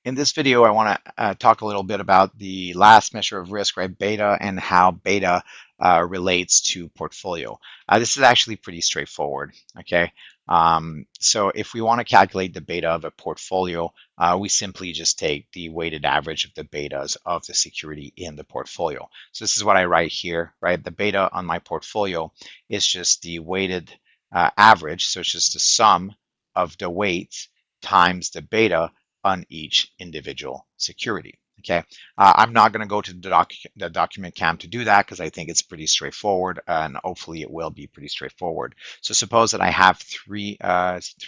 In this video, I want to talk a little bit about the last measure of risk, right? Beta, and how beta relates to portfolio. This is actually pretty straightforward, okay? So if we want to calculate the beta of a portfolio, we simply just take the weighted average of the betas of the security in the portfolio. So this is what I write here, right? The beta on my portfolio is just the weighted average, so it's just the sum of the weights times the beta on each individual security. Okay, I'm not going to go to the document cam to do that because I think it's pretty straightforward, and hopefully it will be pretty straightforward. So suppose that I have three assets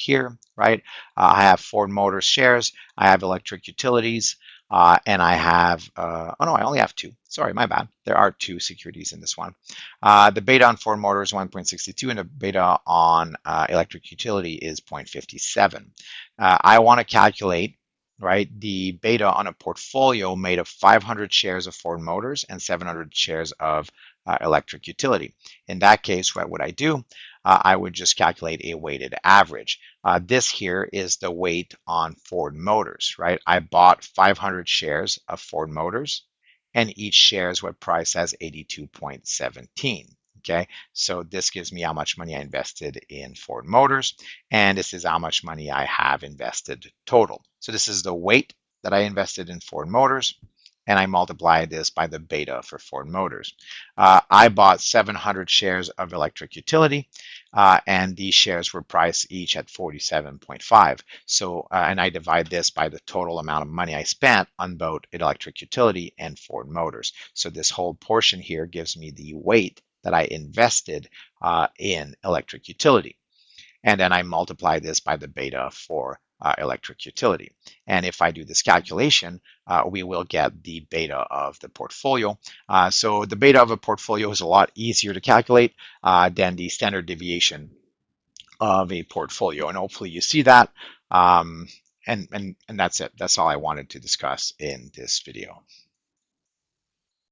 here, right? I have Ford Motors shares, I have electric utilities, and I have, oh no, I only have two. Sorry, my bad. There are two securities in this one. The beta on Ford Motors is 1.62 and the beta on electric utility is 0.57. I want to calculate, right, the beta on a portfolio made of 500 shares of Ford Motors and 700 shares of electric utility. In that case, what would I do? I would just calculate a weighted average. This here is the weight on Ford Motors, right? I bought 500 shares of Ford Motors, and each share is what price as 82.17. Okay, so this gives me how much money I invested in Ford Motors, and this is how much money I have invested total. So this is the weight that I invested in Ford Motors, and I multiply this by the beta for Ford Motors. I bought 700 shares of electric utility, and these shares were priced each at 47.5. So, and I divide this by the total amount of money I spent on both electric utility and Ford Motors. So this whole portion here gives me the weight that I invested in electric utility. And then I multiply this by the beta for electric utility. And if I do this calculation, we will get the beta of the portfolio. So the beta of a portfolio is a lot easier to calculate than the standard deviation of a portfolio. And hopefully you see that. And that's it. That's all I wanted to discuss in this video.